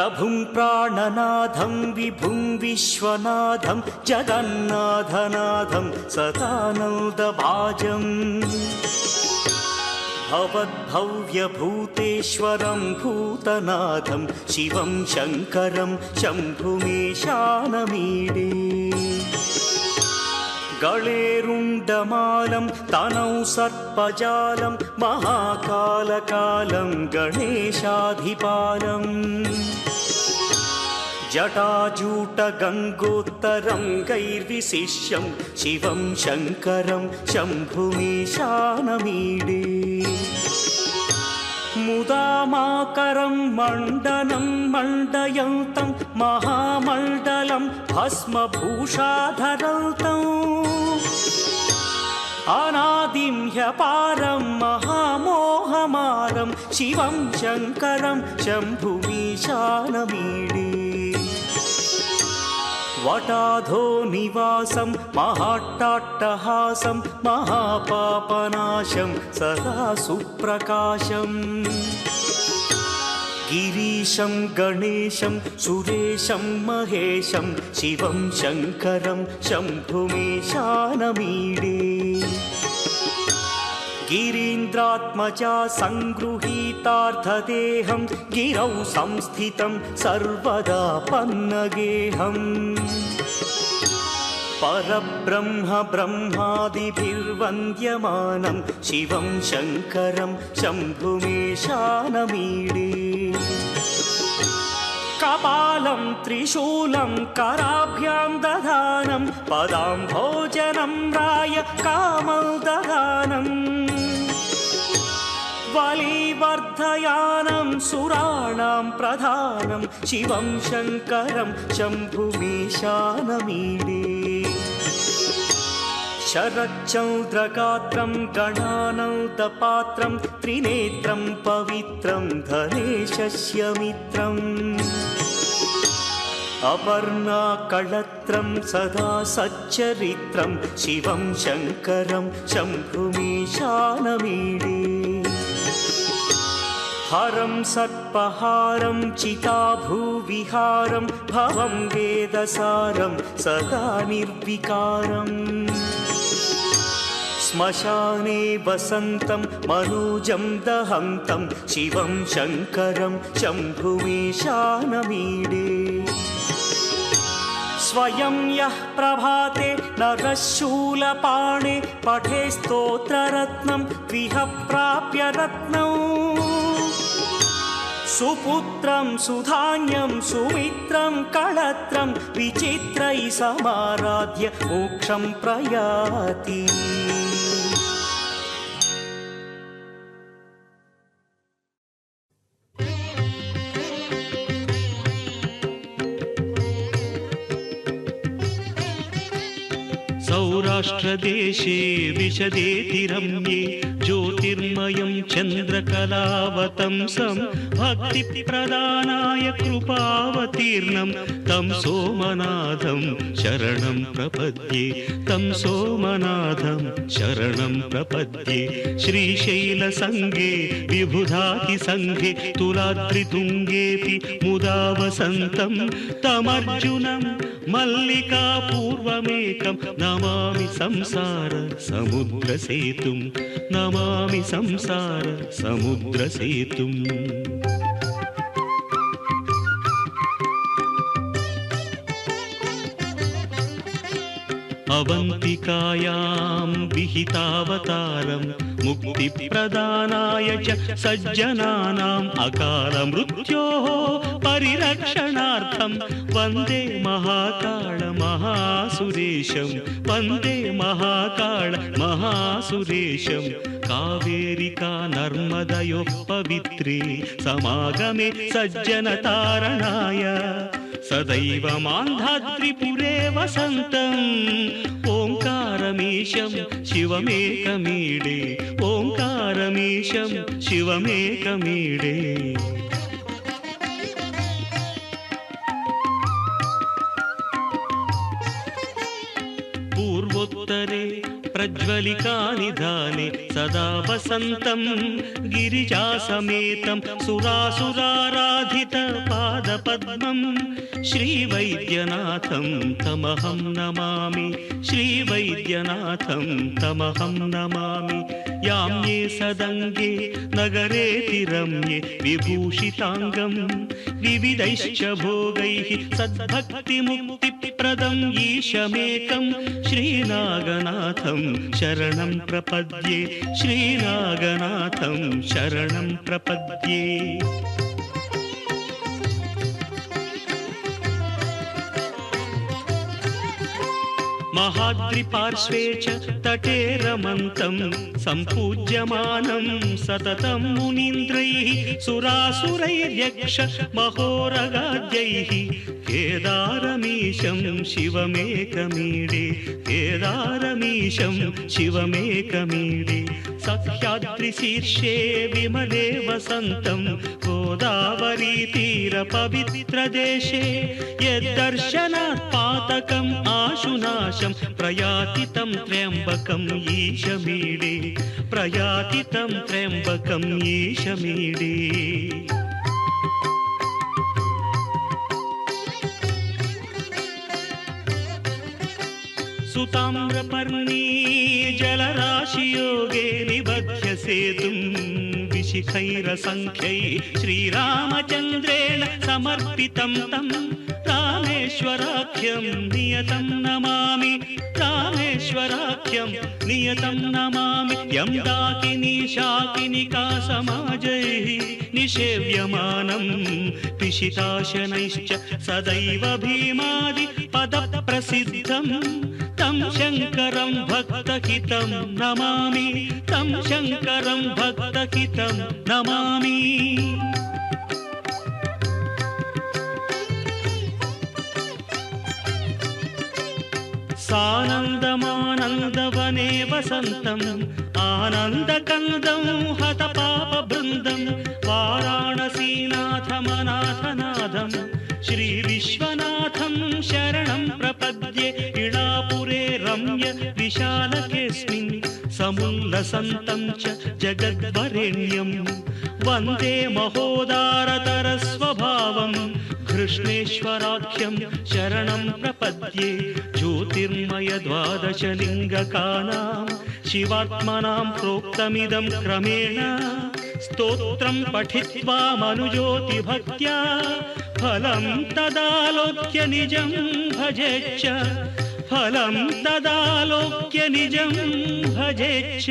प्रभुं प्राणनाथं विभुं विश्वनाथं जगन्नाथनाथं सदानन्दभाजम् भवद्भव्यभूतेश्वरं भूतनाथं शिवं शङ्करं शम्भुमीशानमीडे गळेरुण्डमालं तनौ सर्पजालं महाकालकालं गणेशाधिपालम् जटाजूटगङ्गोत्तरं गैर्विशिष्यं शिवं शङ्करं शम्भुमीशानमीडे मुदामाकरं मण्डनं मण्डयन्तं महामण्डलं भस्मभूषाधरन्तम् अनादिं ह्यपारं महामोहमारं शिवं शङ्करं शम्भुमीशानमीडे वटाधो निवासं महाट्टाट्टहासं महापापनाशं सदा सुप्रकाशम् गिरीशं गणेशं सुरेशं महेशं शिवं शङ्करं शम्भुमीशानमीडे गिरीन्द्रात्मजा सङ्गृहीतार्थदेहं गिरौ संस्थितं सर्वदा पन्नगेहम् परब्रह्म ब्रह्मादिभिर्वन्द्यमानं शिवं शङ्करं शम्भुमीशानमीडे कपालं त्रिशूलं कराभ्यां दधानं पदाम्भोजनं राय कामदधानम् बलिवर्धयानं सुराणां प्रधानं शिवं शङ्करं शम्भुमीशानमीडे शरच्चन्द्रगात्रं गणानन्दपात्रं त्रिनेत्रं पवित्रं धनेशस्य मित्रम् अपर्णाकळत्रं सदा सच्चरित्रं शिवं शङ्करं शम्भुमीशानमीडे हरं सर्पहारं चिताभूविहारं भवं वेदसारं सदा निर्विकारम् श्मशाने वसन्तं मनोजं दहन्तं शिवं शङ्करं शम्भुमीशानमीडे स्वयं यः प्रभाते नरशूलपाणे पठे स्तोत्ररत्नं द्विह प्राप्य रत्नम् सुपुत्रं सुधान्यं सुमित्रं कळत्रं विचित्रैः समाराध्य मोक्षं प्रयाति सौराष्ट्रदेशे विशदेतिरम्ये ज्योतिर्मयं चन्द्रकलावतंसं भक्तिप्रदानाय कृपावतीर्णं तं सोमनाथं शरणं प्रपद्ये तं सोमनाथं शरणं प्रपद्ये श्रीशैलसङ्गे विबुधातिसङ्गे तुलाद्रितुङ्गेऽपि मुदा वसन्तं तमर्जुनं मल्लिकापूर्वमेकं नमामि संसार समुद्रसेतुं नमामि संसार समुद्रसेतुम् अवन्तिकायां विहितावतारं मुक्तिप्रदानाय च सज्जनानाम् अकालमृत्योः परिरक्षणार्थं वन्दे महाकाल महासुरेशं वन्दे महाकाल महासुरेशं कावेरिका नर्मदयोः पवित्रे समागमे सज्जनतारणाय सदैव मान्धाद्रिपुरे वसन्तम् ओङ्कारमीशं शिवमेकमीडे ओङ्कारमीशं शिवमेकमीडे पूर्वोत्तरे प्रज्वलिकानिधाने सदा वसन्तं गिरिजासमेतं सुरासुराराधितपादपद्मं श्रीवैद्यनाथं तमहं नमामि श्रीवैद्यनाथं तमहं नमामि याम्ये सदङ्गे नगरेति रम्ये विभूषिताङ्गं विविधैश्च भोगैः सद्भक्तिमुक्तिप्रदम् ईशमेकं श्रीनागनाथं शरणं प्रपद्ये श्रीनागनाथं शरणं प्रपद्ये। महाद्रिपार्श्वे च तटे रमन्तं सम्पूज्यमानं सततं मुनीन्द्रैः सुरासुरैर्यक्ष महोरगाद्यैः केदारमीशं शिवमेकमीडे केदारमीशं शिवमेकमीडे सह्याद्रिशीर्षे विमले वसन्तं गोदावरीतीरपवित्रदेशे यद्दर्शनात् पातकम् आशुनाशं प्रयाति तं त्र्यम्बकम् ईशमीडे प्रयाति तं त्र्यम्बकम् ईशमीडे। सुताम्रपर्णी जलराशियोगे निबध्य सेतुं विशिखैरसङ्ख्यै श्रीरामचन्द्रेण समर्पितं तं रामेश्वराख्यं नियतं नमामि रामेश्वराख्यं नियतं नमामि। यं डाकिनी शाकिनिका समाजैः निषेव्यमानं पिशिताशनैश्च सदैव भीमादि पदप्रसिद्धं तं शङ्करं भक्तहितं नमामि तं शङ्करं भक्तहितं नमामि। सानन्दमानन्दवने वसन्तम् आनन्दकन्दं हतपापबृन्दं वाराणसीनाथमनाथनाथं श्रीविश्वनाथं शरणं प्रपद्ये। इडापुरे रम्य विशालकेऽस्मिन् समुल्लसन्तं च जगद्वरेण्यं वन्दे महोदारतरस्वभावं कृष्णेश्वराख्यं शरणं प्रपद्ये। ज्योतिर्मय द्वादशलिङ्गकानां शिवात्मनां प्रोक्तमिदं क्रमेण स्तोत्रं पठित्वा मनुज्योतिभक्त्या फलं तदालोक्य निजं भजेच्च फलं तदालोक्य निजं भजेच्च।